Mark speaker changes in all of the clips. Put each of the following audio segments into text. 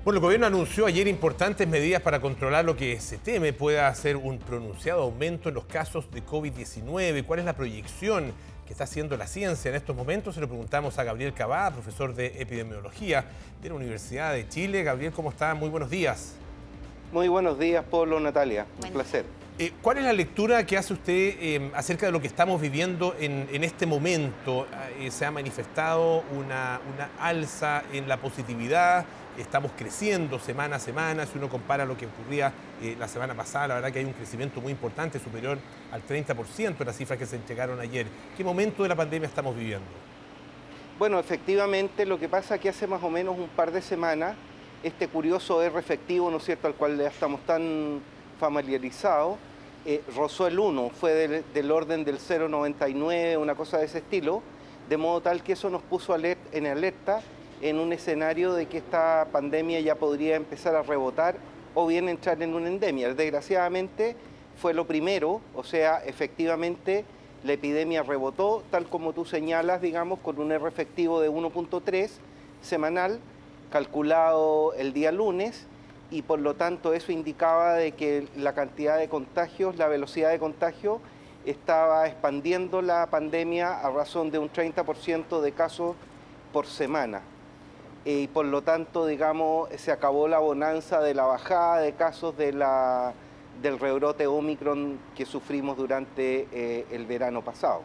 Speaker 1: Bueno, el gobierno anunció ayer importantes medidas para controlar lo que se teme pueda ser un pronunciado aumento en los casos de COVID-19. ¿Cuál es la proyección que está haciendo la ciencia en estos momentos? Se lo preguntamos a Gabriel Cabá, profesor de epidemiología de la Universidad de Chile. Gabriel, ¿cómo está? Muy buenos días.
Speaker 2: Muy buenos días, Pablo, Natalia. Un placer.
Speaker 1: ¿Cuál es la lectura que hace usted acerca de lo que estamos viviendo en este momento? ¿Se ha manifestado una alza en la positividad? Estamos creciendo semana a semana. Si uno compara lo que ocurría la semana pasada, la verdad que hay un crecimiento muy importante, superior al 30% de las cifras que se entregaron ayer. ¿Qué momento de la pandemia estamos viviendo?
Speaker 2: Bueno, efectivamente, lo que pasa es que hace más o menos un par de semanas, este curioso R efectivo, ¿no es cierto?, al cual ya estamos tan familiarizados, rozó el 1, fue del orden del 0,99, una cosa de ese estilo, de modo tal que eso nos puso en alerta en un escenario de que esta pandemia ya podría empezar a rebotar o bien entrar en una endemia. Desgraciadamente fue lo primero, o sea, efectivamente la epidemia rebotó, tal como tú señalas, digamos, con un R efectivo de 1,3 semanal, calculado el día lunes, y por lo tanto eso indicaba de que la cantidad de contagios, la velocidad de contagio, estaba expandiendo la pandemia a razón de un 30% de casos por semana. Y por lo tanto, digamos, se acabó la bonanza de la bajada de casos del rebrote Omicron que sufrimos durante el verano pasado.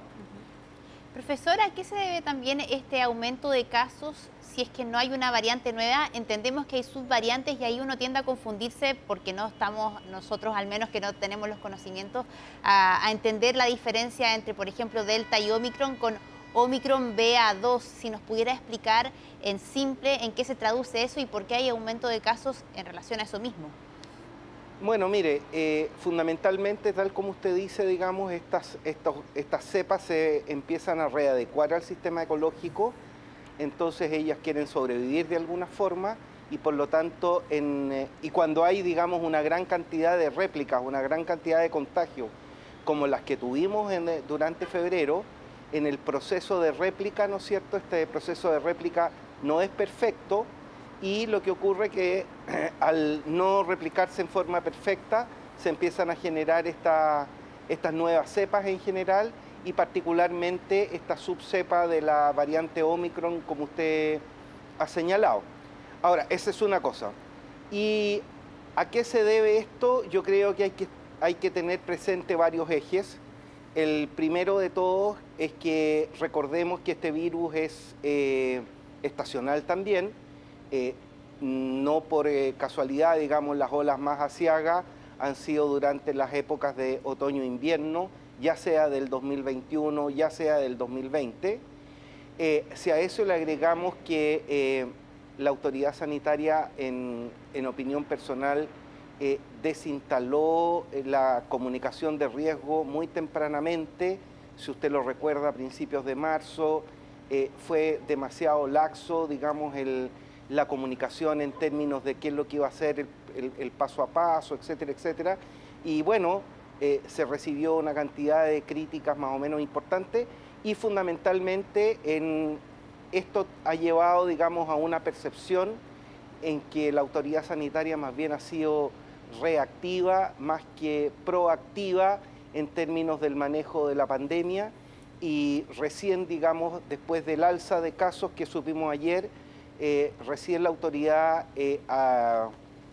Speaker 3: Profesora, ¿a qué se debe también este aumento de casos si es que no hay una variante nueva? Entendemos que hay subvariantes y ahí uno tiende a confundirse porque no estamos, nosotros al menos que no tenemos los conocimientos, a entender la diferencia entre, por ejemplo, Delta y Omicron con Omicron BA2. Si nos pudiera explicar en simple en qué se traduce eso y por qué hay aumento de casos en relación a eso mismo.
Speaker 2: Bueno, mire, fundamentalmente, tal como usted dice, digamos, estas cepas se empiezan a readecuar al sistema ecológico, entonces ellas quieren sobrevivir de alguna forma y por lo tanto, y cuando hay, digamos, una gran cantidad de réplicas, una gran cantidad de contagios, como las que tuvimos durante febrero, en el proceso de réplica, ¿no es cierto? Este proceso de réplica no es perfecto, y lo que ocurre es que al no replicarse en forma perfecta se empiezan a generar estas nuevas cepas en general y particularmente esta subcepa de la variante Omicron, como usted ha señalado. Ahora, esa es una cosa. ¿Y a qué se debe esto? Yo creo que hay que tener presente varios ejes. El primero de todos es que recordemos que este virus es estacional también. No por casualidad, digamos, las olas más aciagas han sido durante las épocas de otoño-invierno, ya sea del 2021, ya sea del 2020. Si a eso le agregamos que la autoridad sanitaria, en opinión personal, desinstaló la comunicación de riesgo muy tempranamente, si usted lo recuerda, a principios de marzo, fue demasiado laxo, digamos, la comunicación en términos de qué es lo que iba a ser el paso a paso, etcétera, etcétera. Y bueno, se recibió una cantidad de críticas más o menos importantes y fundamentalmente esto ha llevado, digamos, a una percepción en que la autoridad sanitaria más bien ha sido reactiva más que proactiva en términos del manejo de la pandemia, y recién, digamos, después del alza de casos que supimos ayer, recién la autoridad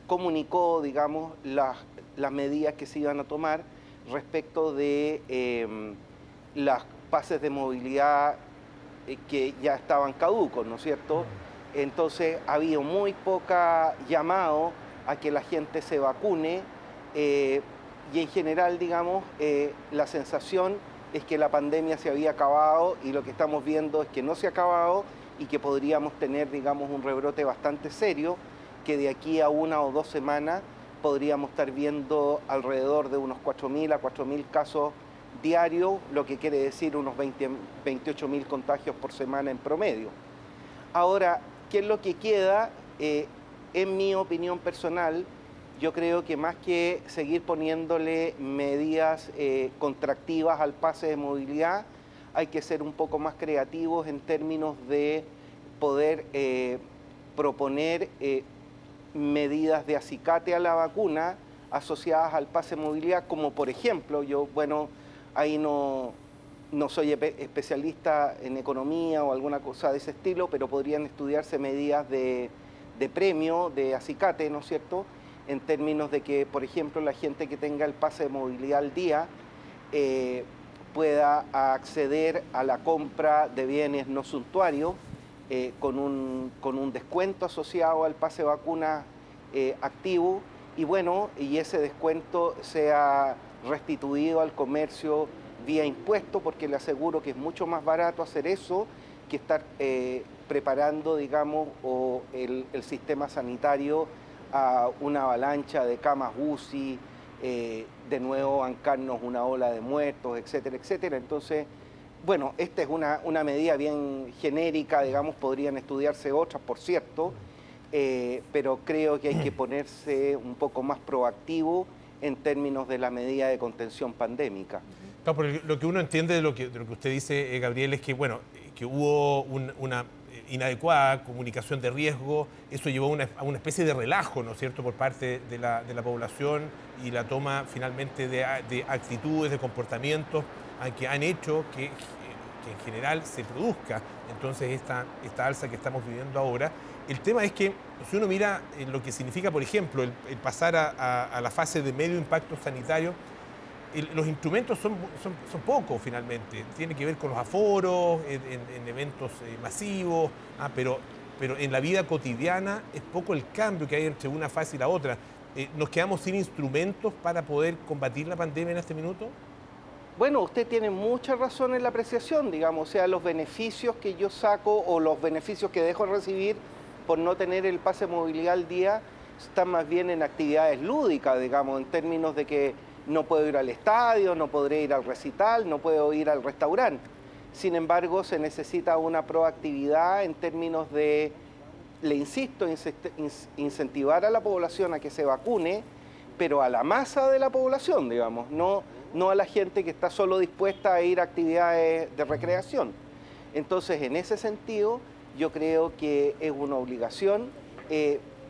Speaker 2: comunicó, digamos, las medidas que se iban a tomar respecto de las pases de movilidad que ya estaban caducos, ¿no es cierto? Entonces había muy poca llamado a que la gente se vacune y en general, digamos, la sensación es que la pandemia se había acabado y lo que estamos viendo es que no se ha acabado y que podríamos tener, digamos, un rebrote bastante serio, que de aquí a 1 o 2 semanas podríamos estar viendo alrededor de unos 4.000 a 4.000 casos diarios, lo que quiere decir unos 28.000 contagios por semana en promedio. Ahora, ¿qué es lo que queda? En mi opinión personal, yo creo que más que seguir poniéndole medidas contractivas al pase de movilidad, hay que ser un poco más creativos en términos de poder proponer medidas de acicate a la vacuna asociadas al pase de movilidad, como por ejemplo, ahí no soy especialista en economía o alguna cosa de ese estilo, pero podrían estudiarse medidas de premio, de acicate, ¿no es cierto?, en términos de que, por ejemplo, la gente que tenga el pase de movilidad al día pueda acceder a la compra de bienes no suntuarios con un descuento asociado al pase de vacuna activo, y ese descuento sea restituido al comercio vía impuesto, porque le aseguro que es mucho más barato hacer eso que estar preparando, digamos, el sistema sanitario a una avalancha de camas UCI, de nuevo bancarnos una ola de muertos, etcétera, etcétera. Entonces, bueno, esta es una medida bien genérica, digamos, podrían estudiarse otras, por cierto, pero creo que hay que ponerse un poco más proactivo en términos de la medida de contención pandémica.
Speaker 1: Claro, porque lo que uno entiende de lo que usted dice, Gabriel, es que, bueno, que hubo una inadecuada comunicación de riesgo, eso llevó a una especie de relajo, ¿no es cierto?, por parte de la población, y la toma finalmente de actitudes, de comportamientos que han hecho que en general se produzca entonces esta alza que estamos viviendo ahora. El tema es que si uno mira lo que significa, por ejemplo, el pasar a la fase de medio impacto sanitario, los instrumentos son pocos finalmente. Tiene que ver con los aforos, en eventos masivos, pero en la vida cotidiana es poco el cambio que hay entre una fase y la otra. ¿Nos quedamos sin instrumentos para poder combatir la pandemia en este minuto?
Speaker 2: Bueno, usted tiene mucha razón en la apreciación, digamos, o sea, los beneficios que yo saco o los beneficios que dejo de recibir por no tener el pase de movilidad al día están más bien en actividades lúdicas, digamos, en términos de que no puedo ir al estadio, no podré ir al recital, no puedo ir al restaurante. Sin embargo, se necesita una proactividad en términos de, le insisto, incentivar a la población a que se vacune, pero a la masa de la población, digamos, no a la gente que está solo dispuesta a ir a actividades de recreación. Entonces, en ese sentido, yo creo que es una obligación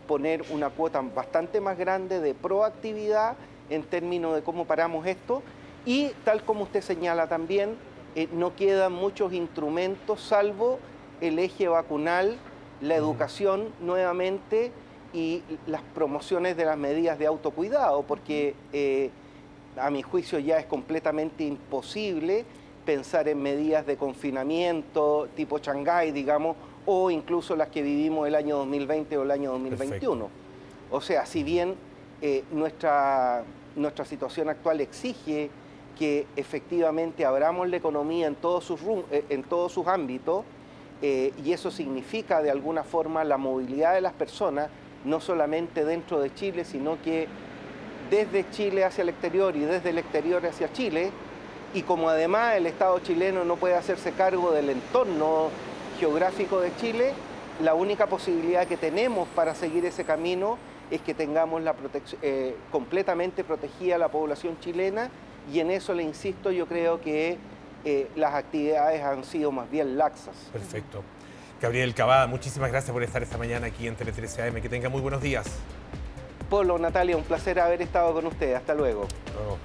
Speaker 2: poner una cuota bastante más grande de proactividad en términos de cómo paramos esto, y tal como usted señala también, no quedan muchos instrumentos salvo el eje vacunal, la educación nuevamente y las promociones de las medidas de autocuidado, porque a mi juicio ya es completamente imposible pensar en medidas de confinamiento tipo Shanghái, digamos, o incluso las que vivimos el año 2020 o el año 2021. Perfecto. O sea, si bien nuestra situación actual exige que efectivamente abramos la economía en todos sus ámbitos, y eso significa de alguna forma la movilidad de las personas, no solamente dentro de Chile, sino que desde Chile hacia el exterior y desde el exterior hacia Chile, y como además el Estado chileno no puede hacerse cargo del entorno geográfico de Chile, la única posibilidad que tenemos para seguir ese camino es que tengamos completamente protegida la población chilena, y en eso le insisto, yo creo que las actividades han sido más bien laxas.
Speaker 1: Perfecto. Gabriel Cavada, muchísimas gracias por estar esta mañana aquí en Tele 13 AM. Que tenga muy buenos días.
Speaker 2: Polo, Natalia, un placer haber estado con ustedes. Hasta luego.
Speaker 1: Hasta luego.